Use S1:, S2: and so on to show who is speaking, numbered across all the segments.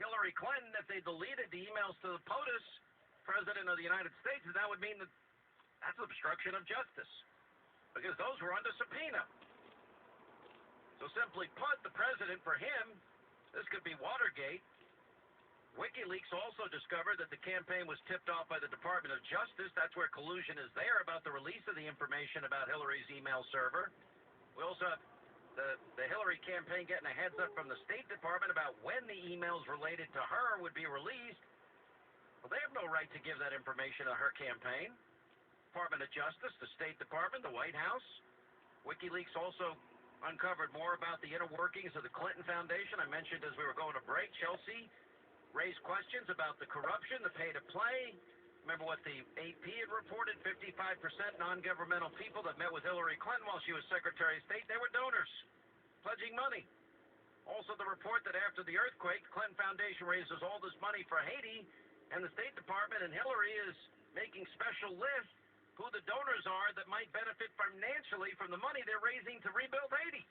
S1: Hillary Clinton if they deleted the emails to the POTUS, President of the United States, and that would mean that that's obstruction of justice, because those were under subpoena. So simply put, the president, for him, this could be Watergate. WikiLeaks also discovered that the campaign was tipped off by the Department of Justice. That's where collusion is there about the release of the information about Hillary's email server. We also have the Hillary campaign getting a heads up from the State Department about when the emails related to her would be released. Well, they have no right to give that information to her campaign. Department of Justice, the State Department, the White House. WikiLeaks also uncovered more about the inner workings of the Clinton Foundation. I mentioned as we were going to break, Chelsea raised questions about the corruption, the pay-to-play. Remember what the AP had reported, 55% non-governmental people that met with Hillary Clinton while she was Secretary of State, they were donors, pledging money. Also the report that after the earthquake, the Clinton Foundation raises all this money for Haiti, and the State Department and Hillary is making special lists who the donors are that might benefit financially from the money they're raising to rebuild Haiti.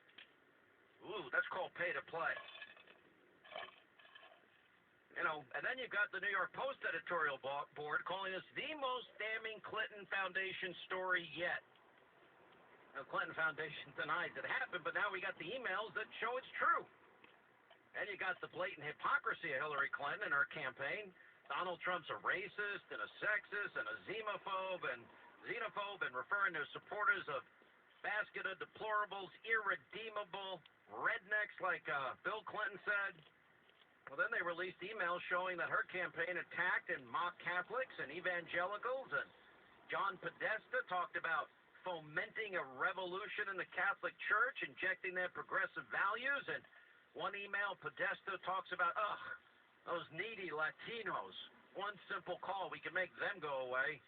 S1: Ooh, that's called pay-to-play. You know, and then you've got the New York Post editorial board calling this the most damning Clinton Foundation story yet. The Clinton Foundation denies it happened, but now we got the emails that show it's true. And you got the blatant hypocrisy of Hillary Clinton and her campaign. Donald Trump's a racist and a sexist and a xenophobe and referring to supporters of basket of deplorables, irredeemable rednecks like Bill Clinton said. Well, then they released emails showing that her campaign attacked and mocked Catholics and evangelicals, and John Podesta talked about fomenting a revolution in the Catholic Church, injecting their progressive values, and one email, Podesta talks about, those needy Latinos. One simple call, we can make them go away.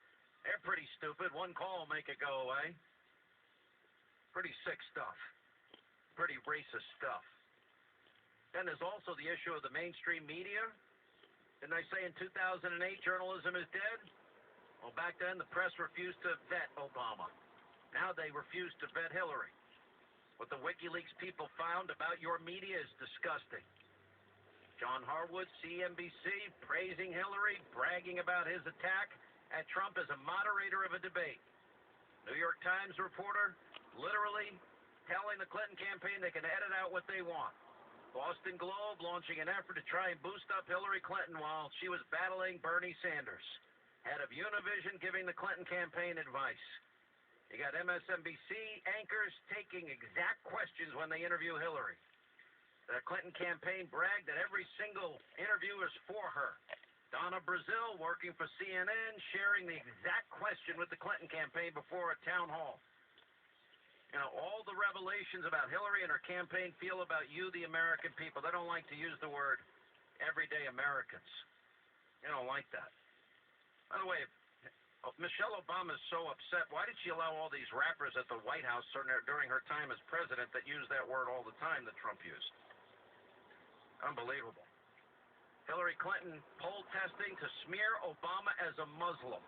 S1: They're pretty stupid. One call will make it go away. Pretty sick stuff. Pretty racist stuff. Then there's also the issue of the mainstream media. Didn't I say in 2008 journalism is dead? Well, back then the press refused to vet Obama. Now they refuse to vet Hillary. What the WikiLeaks people found about your media is disgusting. John Harwood, CNBC, praising Hillary, bragging about his attack at Trump as a moderator of a debate. New York Times reporter literally telling the Clinton campaign they can edit out what they want. Boston Globe launching an effort to try and boost up Hillary Clinton while she was battling Bernie Sanders. Head of Univision giving the Clinton campaign advice. You got MSNBC anchors taking exact questions when they interview Hillary. The Clinton campaign bragged that every single interview is for her. Donna Brazile, working for CNN, sharing the exact question with the Clinton campaign before a town hall. You know, all the revelations about Hillary and her campaign feel about you, the American people. They don't like to use the word everyday Americans. They don't like that. By the way, Michelle Obama is so upset. Why did she allow all these rappers at the White House during her time as president that use that word all the time that Trump used? Unbelievable. Hillary Clinton poll testing to smear Obama as a Muslim.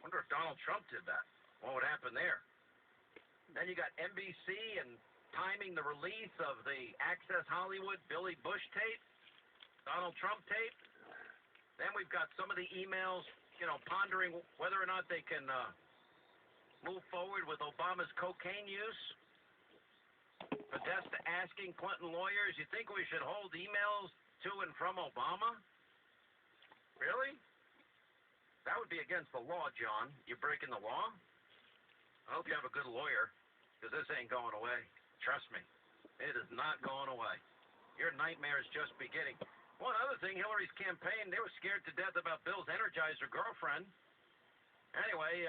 S1: Wonder if Donald Trump did that. What would happen there? Then you got NBC and timing the release of the Access Hollywood Billy Bush tape, Donald Trump tape. Then we've got some of the emails, you know, pondering whether or not they can move forward with Obama's cocaine use. Podesta asking Clinton lawyers, you think we should hold emails to and from Obama? Really? That would be against the law, John. You breaking the law? I hope you have a good lawyer, because this ain't going away. Trust me. It is not going away. Your nightmare is just beginning. One other thing, Hillary's campaign, they were scared to death about Bill's Energizer girlfriend. Anyway,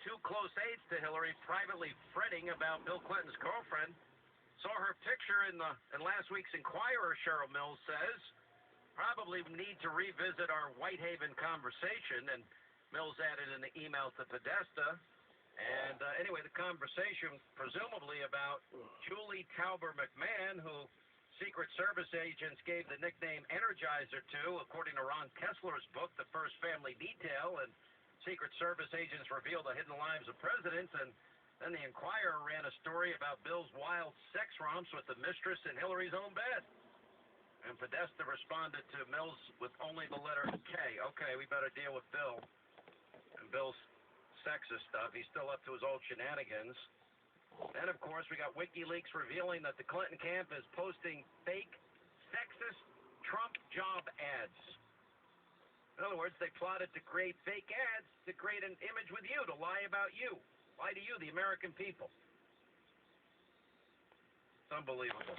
S1: two close aides to Hillary privately fretting about Bill Clinton's girlfriend. Saw her picture in last week's Inquirer, Cheryl Mills says. Probably need to revisit our Whitehaven conversation, and Mills added in the email to Podesta. And anyway, the conversation presumably about Julie Tauber McMahon, who Secret Service agents gave the nickname Energizer to, according to Ron Kessler's book, The First Family Detail, and Secret Service agents revealed the hidden lives of presidents, and then the Inquirer ran a story about Bill's wild sex romps with the mistress in Hillary's own bed. And Podesta responded to Mills with only the letter K. Okay, we better deal with Bill. And Bill's sexist stuff. He's still up to his old shenanigans. Then, of course, we got WikiLeaks revealing that the Clinton camp is posting fake, sexist Trump job ads. In other words, they plotted to create fake ads to create an image with you, to lie about you. Lie to you, the American people. It's unbelievable.